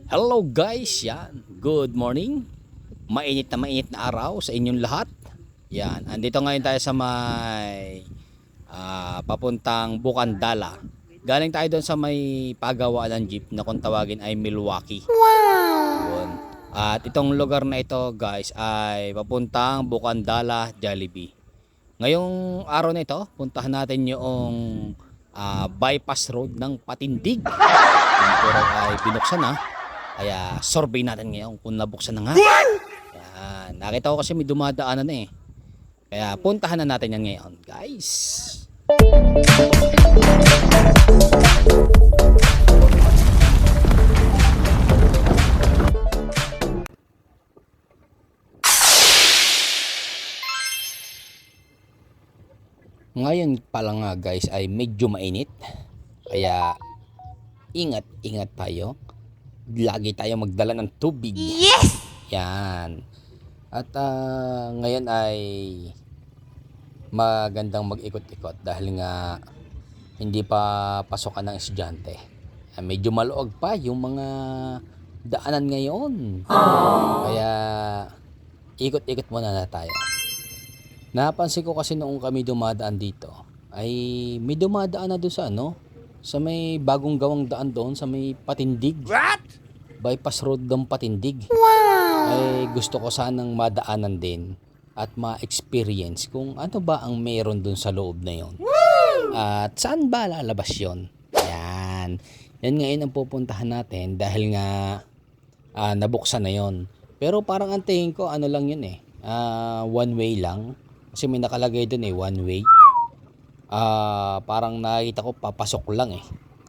Hello guys, yan. Good morning. Mainit na araw sa inyong lahat. Yan, andito ngayon tayo sa may papuntang Bukandala. Galing tayo doon sa may pagawaan ng jeep na kung tawagin ay Milwaukee. Yun. At itong lugar na ito guys ay papuntang Bukandala, Jollibee. Ngayong araw na ito, puntahan natin yung bypass road ng Patindig. Yung puro ay binuksan na. Kaya survey natin ngayon kung nabuksan na nga. Yan. Nakita ko kasi may dumadaanan eh. Kaya puntahan na natin yan ngayon, guys. Ngayon pala nga guys ay medyo mainit. Kaya ingat tayo. Lagi tayo magdala ng tubig. Yes! Yan. At ngayon ay magandang mag-ikot-ikot dahil nga hindi pa pasokan ng estudyante. Medyo maluwag pa yung mga daanan ngayon. Kaya ikot-ikot muna na tayo. Napansin ko kasi noong kami dumadaan dito ay may dumadaan na doon sa sa may bagong gawang daan doon sa may Patindig. What? Bypass road ng Patindig. Wow! Ay gusto ko sanang madaanan din at ma-experience kung ano ba ang meron doon sa loob na yon. At saan ba lalabas yon? Yan. Yan ngayon ang pupuntahan natin dahil nga nabuksan na yon. Pero parang ang tingin ko lang yun eh. One way lang. Kasi may nakalagay doon one way. Parang nakita ko papasok lang eh.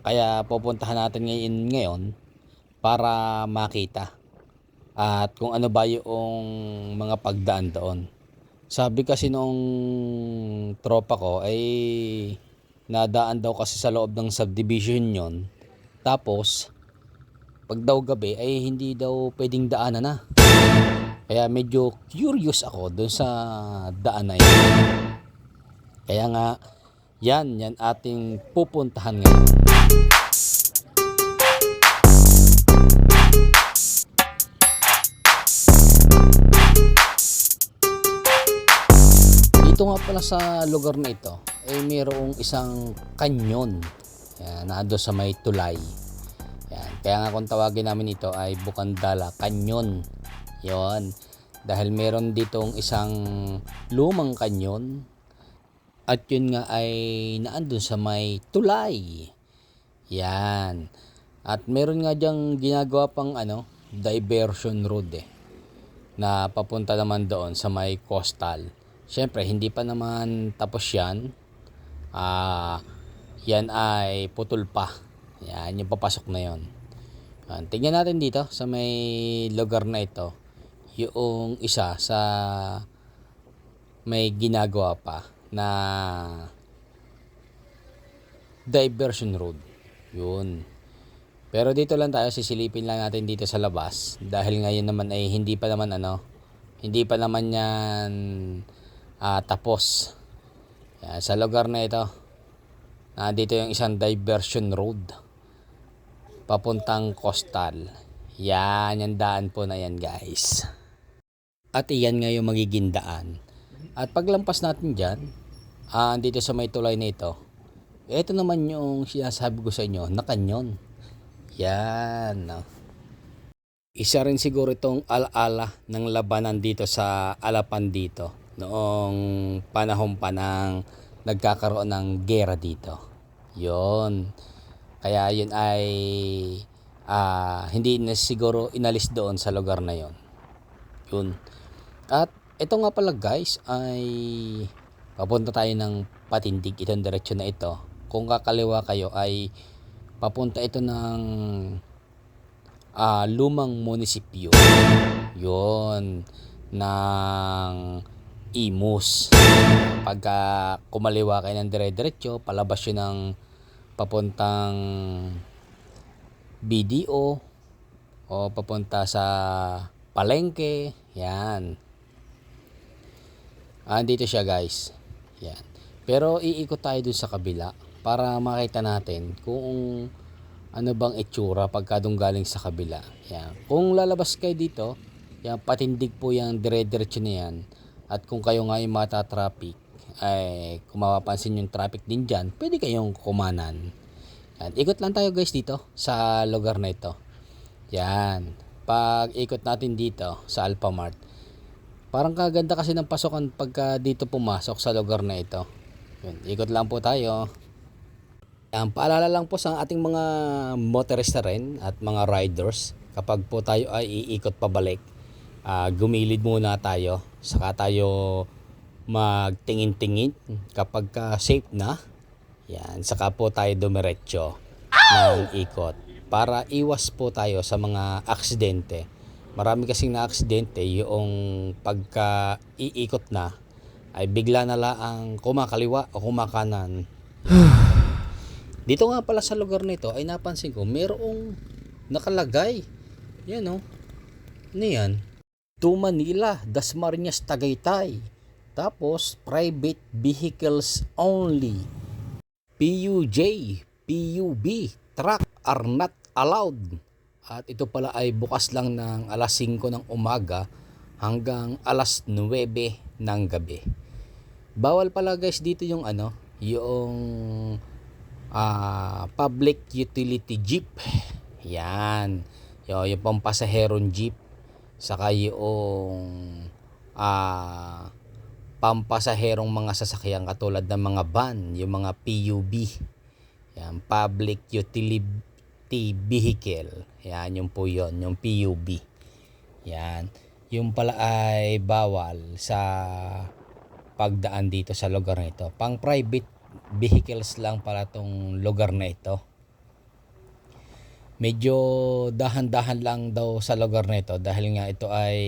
Kaya pupuntahan natin ngayon para makita at kung ano ba yung mga pagdaan doon. Sabi kasi nung tropa ko ay nadaan daw kasi sa loob ng subdivision yon. Tapos pag daw gabi ay hindi daw pwedeng daanan na. Kaya medyo curious ako doon sa daan na yun. Kaya nga yan ating pupuntahan ngayon. Dito nga pala sa lugar na ito ay mayroong isang kanyon. Yan, nado sa may tulay. Yan, kaya nga kung tawagin namin ito ay Bukandala Kanyon. Yon, dahil meron ditong isang lumang kanyon at yun nga ay naandun sa may tulay. Yan. At meron nga diyang ginagawa pang diversion road na papunta naman doon sa may coastal. Siyempre, hindi pa naman tapos yan. Yan ay putol pa. Yan, yung papasok na yon. Tingnan natin dito sa may lugar na ito. Yung isa sa may ginagawa pa na diversion road. Yun. Pero dito lang tayo, sisilipin lang natin dito sa labas dahil ngayon naman ay hindi pa naman yan tapos. Yan, sa lugar na ito. Dito yung isang diversion road papuntang coastal. Yan, yung daan po na yan guys. At iyan nga yung magiging daan. At paglampas natin dyan, dito sa may tulay na ito naman yung sinasabi ko sa inyo na kanyon. Yan. Isa rin siguro itong alaala ng labanan dito sa Alapan dito. Noong panahon pa ng nagkakaroon ng gera dito. Yon. Kaya yun ay hindi na siguro inalis doon sa lugar na yon. Yun. At ito nga pala guys ay papunta tayo ng Patindig. Itong diretsyon na ito. Kung kakaliwa kayo ay papunta ito ng lumang munisipyo. Yun. Ng Imus. Pagka kumaliwa kayo ng dire-diretso, palabas yun ng papuntang BDO o papunta sa Palengke. Yan. Dito siya guys. Yan. Pero iikot tayo dun sa kabila para makita natin kung ano bang itsura pagka doon galing sa kabila. Yan. Kung lalabas kayo dito, yan, patindig po yung dire-diretso na yan. At kung kayo nga yung mata-traffic, ay kung mapapansin yung traffic din dyan, pwede kayong kumanan. Yan. Ikot lang tayo guys dito sa lugar na ito. Yan. Pag ikot natin dito sa Alphamart, parang kaganda kasi ng pasokan pagka dito pumasok sa lugar na ito. Yan. Ikot lang po tayo. Paalala lang po sa ating mga motorista rin at mga riders, kapag po tayo ay iikot pabalik, gumilid muna tayo, saka tayo magtingin-tingin kapag safe na. Yan, saka po tayo dumiretso ng ikot para iwas po tayo sa mga aksidente. Marami kasing na aksidente yung pagka iikot na ay bigla na lang kumakaliwa o kumakanan. Dito nga pala sa lugar nito ay napansin ko mayroong nakalagay. Yan o. Ano yan? To Manila, Dasmariñas, Tagaytay. Tapos private vehicles only. PUJ, PUB, truck are not allowed. At ito pala ay bukas lang ng alas 5 ng umaga hanggang alas 9 ng gabi. Bawal pala guys dito yung yung public utility jeep. Yan. Yung pampasaherong jeep. Saka yung pampasaherong mga sasakyan katulad ng mga van, yung mga PUV. Yan, public utility vehicle. Yan, yung po yun, yung PUV. Yan. Yung pala ay bawal sa pagdaan dito sa lugar na ito. Pang private vehicles lang pala tong lugar na ito. Medyo dahan-dahan lang daw sa lugar na ito dahil nga ito ay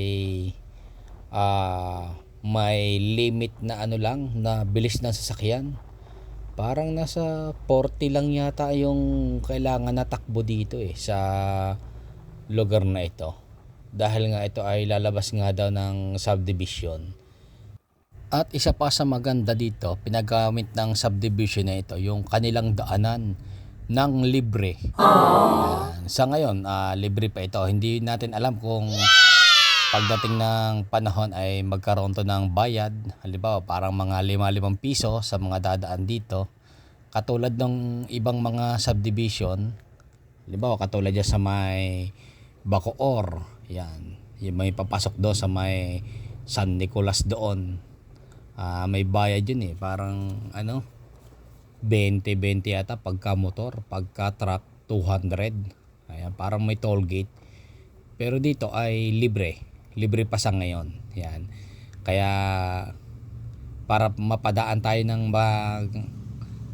may limit na lang na bilis ng sasakyan. Parang nasa 40 lang yata yung kailangan na takbo dito sa lugar na ito. Dahil nga ito ay lalabas nga daw ng subdivision. At isa pa sa maganda dito, pinagamit ng subdivision na ito yung kanilang daanan ng libre. Yan. Sa ngayon, libre pa ito. Hindi natin alam kung pagdating ng panahon ay magkaroon to ng bayad. Halimbawa, parang mga 5 piso sa mga dadaan dito. Katulad ng ibang mga subdivision. Halimbawa, katulad dyan sa may Bacoor. Yan. Yung may papasok doon sa may San Nicolas doon. May bayad yun parang 20 yata pagka motor, pagka truck 200. Ayan, parang may toll gate. Pero dito ay libre pa sa ngayon. Yan. Kaya para mapadaan tayo ng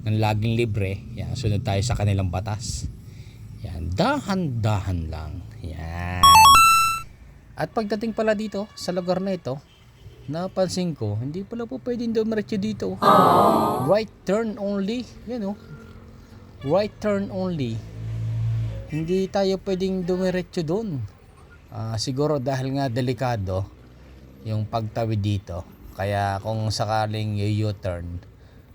laging libre, yan, sunod tayo sa kanilang batas. Yan, dahan-dahan lang. Yan. At pagdating pala dito sa lugar na ito, napansin ko, hindi pala po pwedeng dumiretso dito. Right turn only. Yan right turn only. Hindi tayo pwedeng dumiretso doon. Siguro dahil nga delikado yung pagtawid dito. Kaya kung sakaling u-turn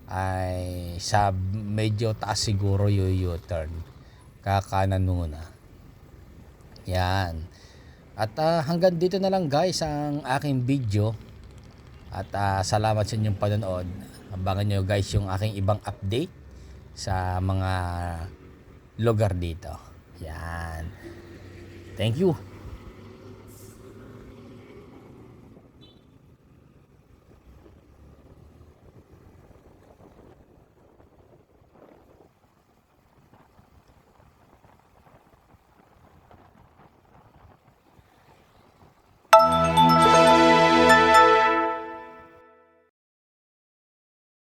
ay sa medyo taas siguro yung u-turn. Kakanan muna. Yan. At hanggang dito na lang guys ang aking video. At salamat sa inyong panonood. Abangan nyo guys yung aking ibang update sa mga lugar dito. Yan. Thank you.